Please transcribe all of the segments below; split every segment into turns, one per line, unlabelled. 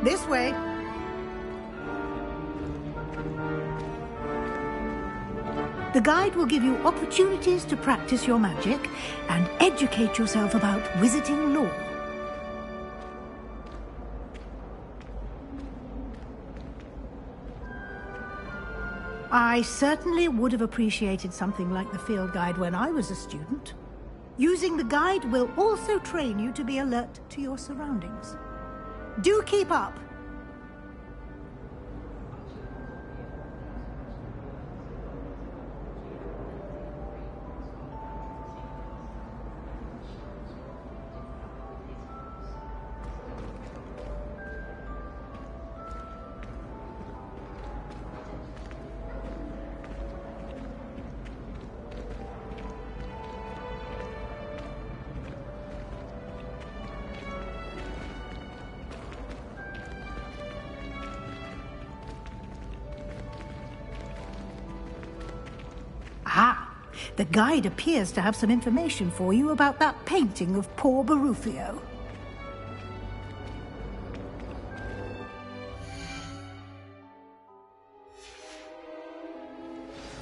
This way. The guide will give you opportunities to practice your magic and educate yourself about wizarding lore. I certainly would have appreciated something like the field guide when I was a student. Using the guide will also train you to be alert to your surroundings. Do keep up! The guide appears to have some information for you about that painting of poor Barufio.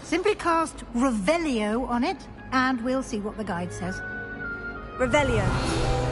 Simply cast Revelio on it, and we'll see what the guide says.
Revelio.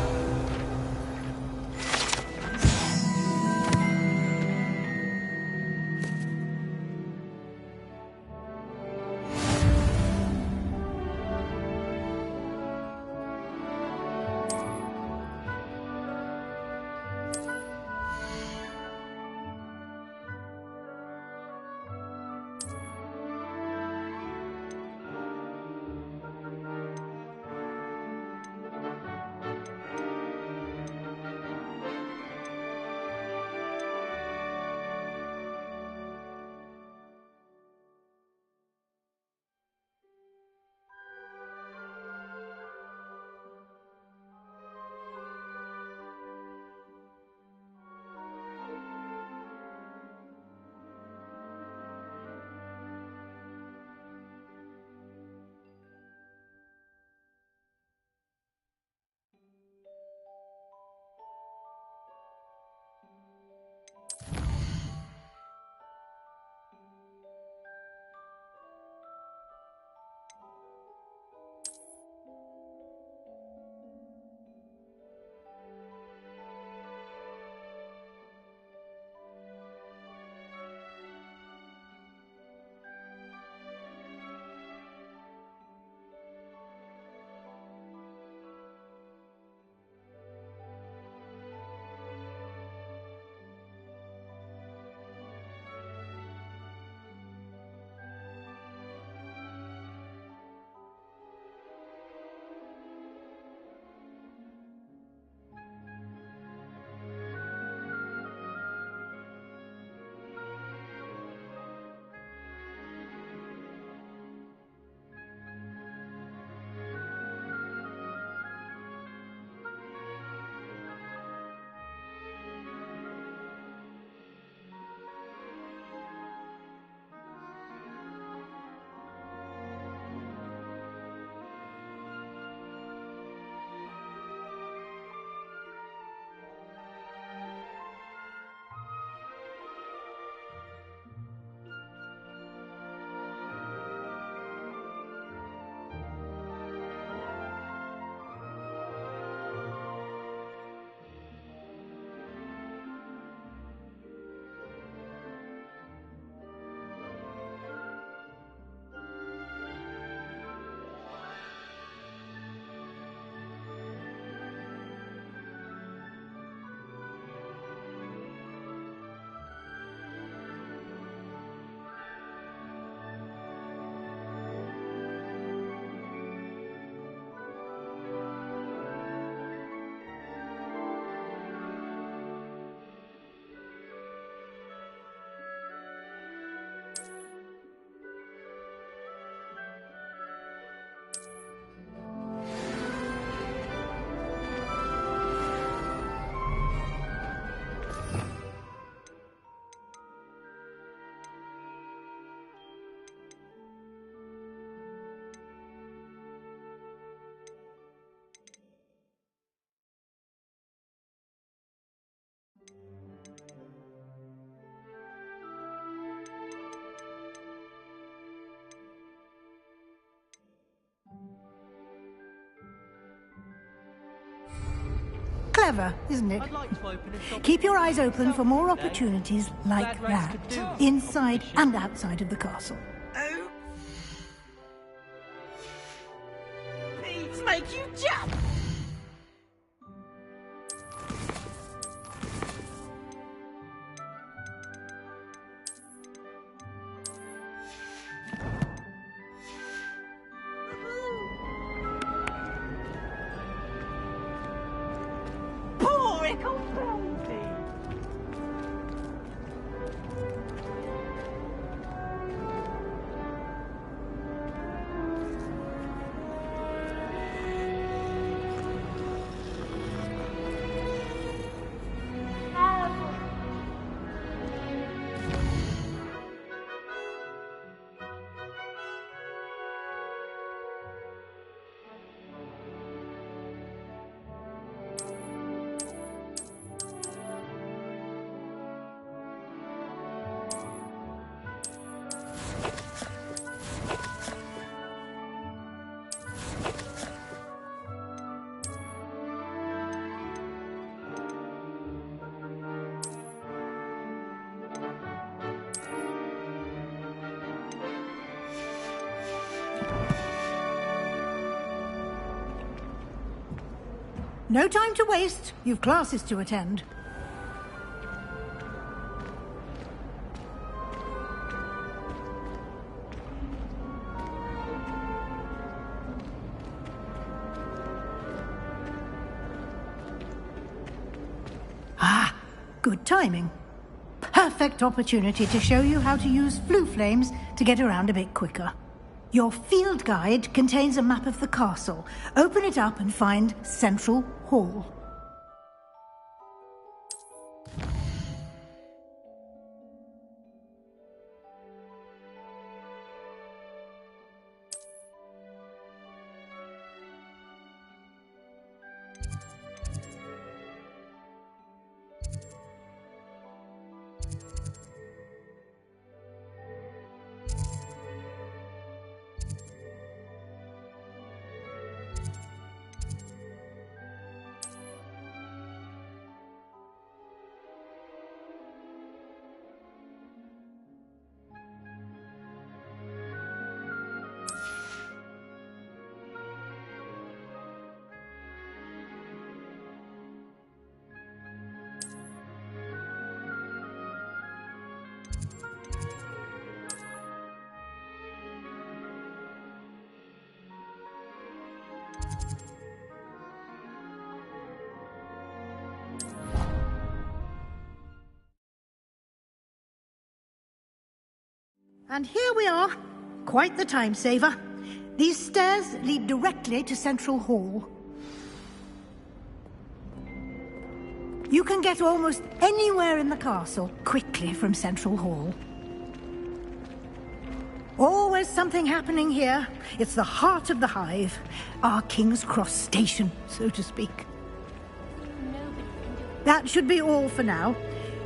Clever, isn't it?
I'd like to open a shop.
Keep your eyes open for more opportunities like that, inside and outside of the castle.
Oh. Thieves make you jump! Poor Ickle Baby!
No time to waste. You've classes to attend. Ah, good timing. Perfect opportunity to show you how to use flue flames to get around a bit quicker. Your field guide contains a map of the castle. Open it up and find Central Hall. And here we are. Quite the time saver. These stairs lead directly to Central Hall. You can get almost anywhere in the castle quickly from Central Hall. Always something happening here. It's the heart of the Hive. Our King's Cross station, so to speak. That should be all for now.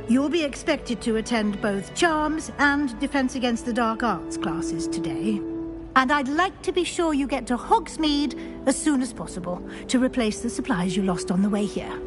You'll be expected to attend both Charms and Defense Against the Dark Arts classes today. And I'd like to be sure you get to Hogsmeade as soon as possible to replace the supplies you lost on the way here.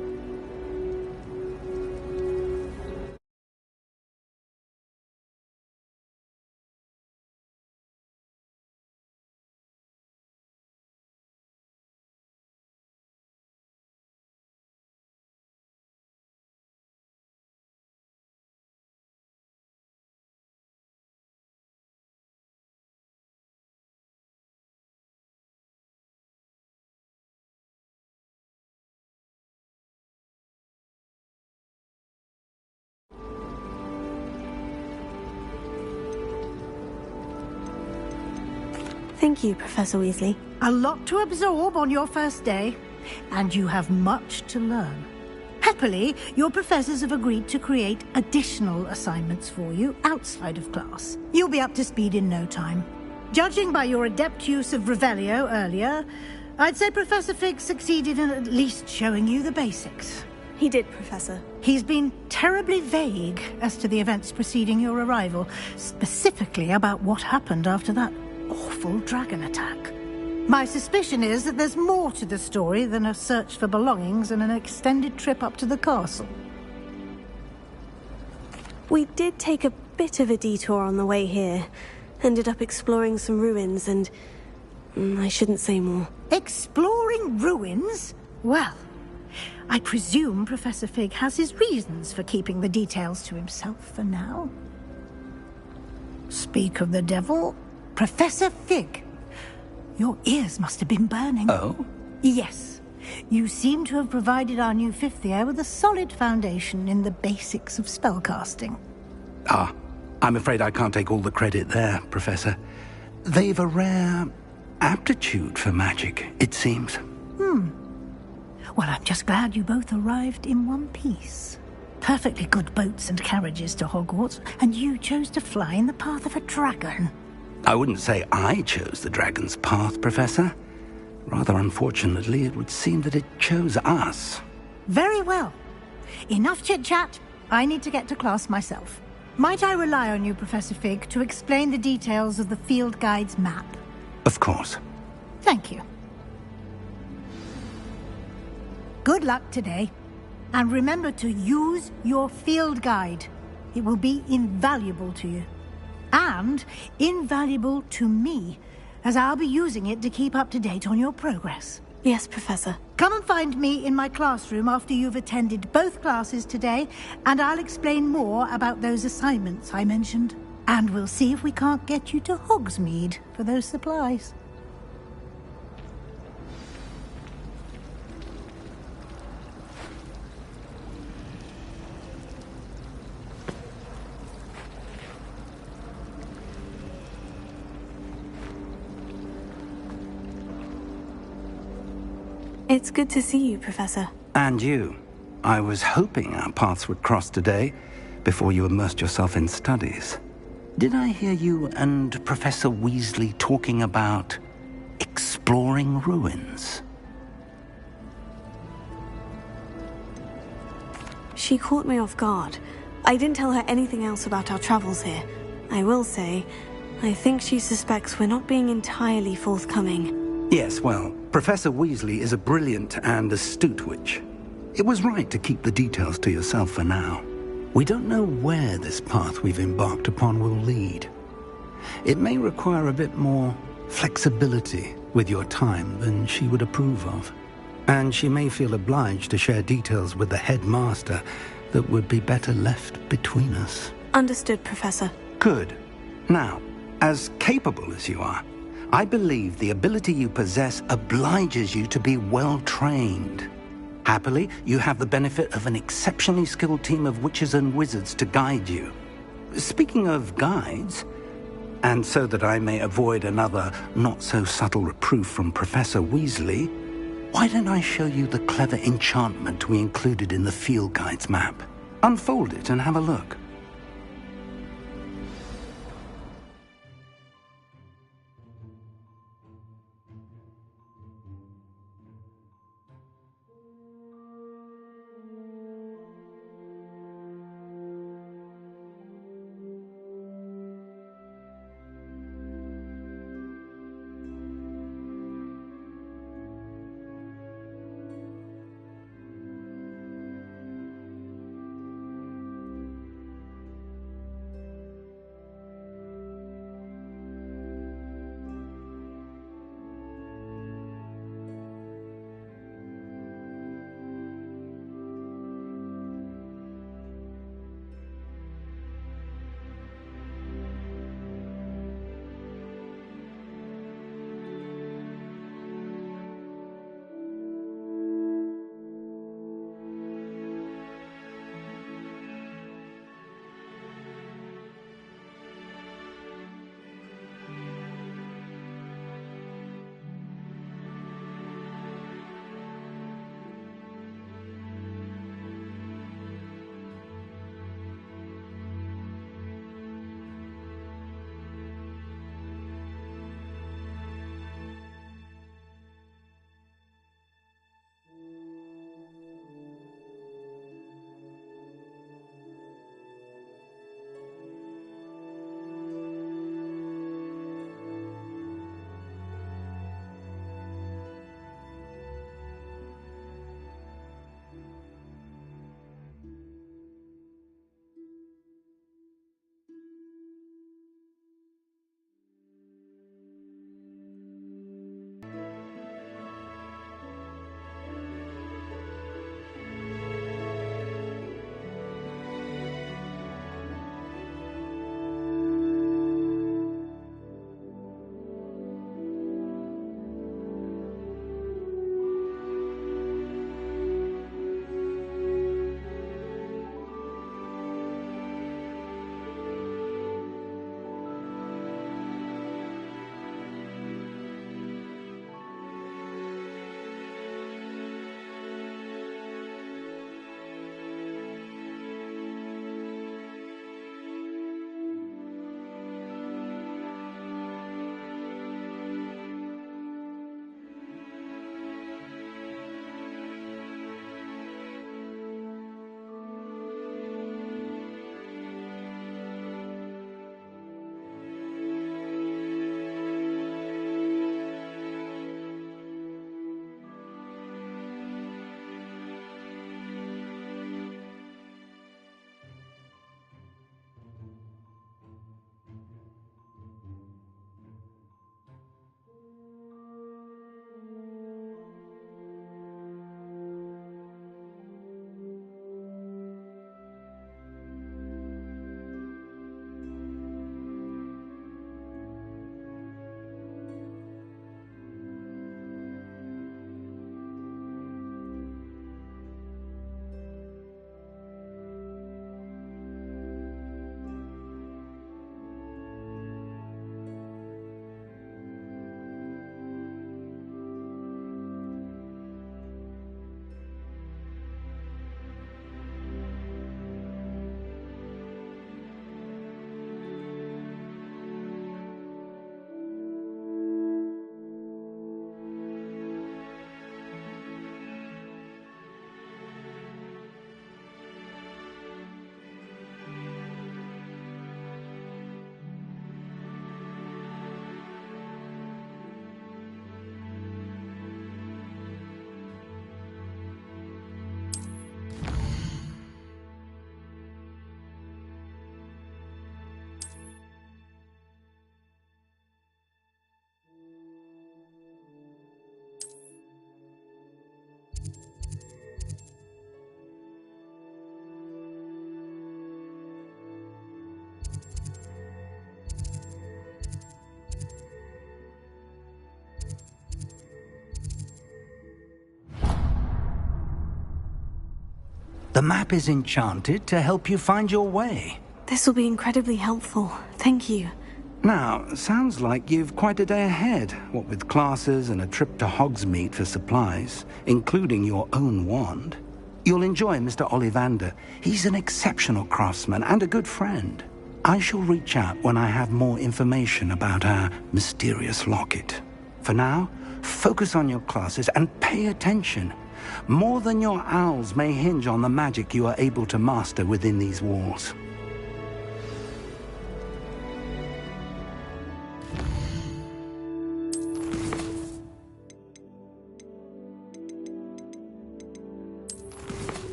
Thank you, Professor Weasley.
A lot to absorb on your first day, and you have much to learn. Happily, your professors have agreed to create additional assignments for you outside of class. You'll be up to speed in no time. Judging by your adept use of Revelio earlier, I'd say Professor Fig succeeded in at least showing you the basics.
He did, Professor.
He's been terribly vague as to the events preceding your arrival, specifically about what happened after that awful dragon attack. My suspicion is that there's more to the story than a search for belongings and an extended trip up to the castle.
We did take a bit of a detour on the way here. Ended up exploring some ruins and... I shouldn't say more.
Exploring ruins? Well, I presume Professor Fig has his reasons for keeping the details to himself for now. Speak of the devil, Professor Fig. Your ears must have been burning.
Oh?
Yes. You seem to have provided our new fifth year with a solid foundation in the basics of spellcasting.
Ah, I'm afraid I can't take all the credit there, Professor. They've a rare aptitude for magic, it seems.
Well, I'm just glad you both arrived in one piece. Perfectly good boats and carriages to Hogwarts, and you chose to fly in the path of a dragon.
I wouldn't say I chose the dragon's path, Professor. Rather unfortunately, it would seem that it chose us.
Very well. Enough chit-chat. I need to get to class myself. Might I rely on you, Professor Fig, to explain the details of the field guide's map?
Of course.
Thank you. Good luck today. And remember to use your field guide. It will be invaluable to you. And invaluable to me, as I'll be using it to keep up to date on your progress.
Yes, Professor.
Come and find me in my classroom after you've attended both classes today, and I'll explain more about those assignments I mentioned. And we'll see if we can't get you to Hogsmeade for those supplies.
It's good to see you, Professor.
And you. I was hoping our paths would cross today, before you immersed yourself in studies. Did I hear you and Professor Weasley talking about exploring ruins?
She caught me off guard. I didn't tell her anything else about our travels here. I will say, I think she suspects we're not being entirely forthcoming.
Yes, well, Professor Weasley is a brilliant and astute witch. It was right to keep the details to yourself for now. We don't know where this path we've embarked upon will lead. It may require a bit more flexibility with your time than she would approve of. And she may feel obliged to share details with the headmaster that would be better left between us.
Understood, Professor.
Good. Now, as capable as you are, I believe the ability you possess obliges you to be well-trained. Happily, you have the benefit of an exceptionally skilled team of witches and wizards to guide you. Speaking of guides, and so that I may avoid another not-so-subtle reproof from Professor Weasley, why don't I show you the clever enchantment we included in the field guide's map? Unfold it and have a look. The map is enchanted to help you find your way.
This will be incredibly helpful. Thank you.
Now, sounds like you've quite a day ahead, what with classes and a trip to Hogsmeade for supplies, including your own wand. You'll enjoy Mr. Ollivander. He's an exceptional craftsman and a good friend. I shall reach out when I have more information about our mysterious locket. For now, focus on your classes and pay attention. More than your owls may hinge on the magic you are able to master within these walls.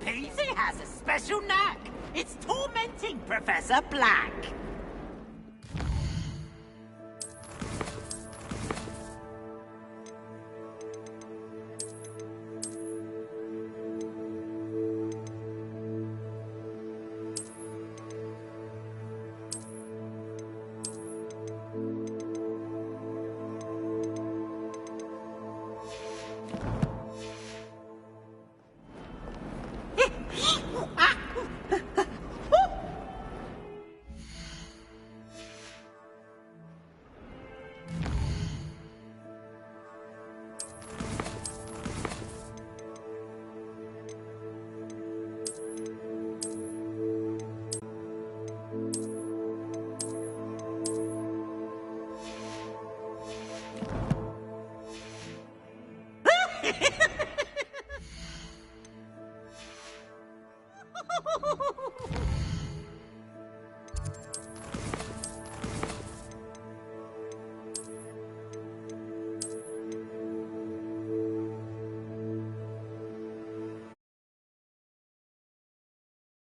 Peasy has a special knack. It's tormenting Professor Black.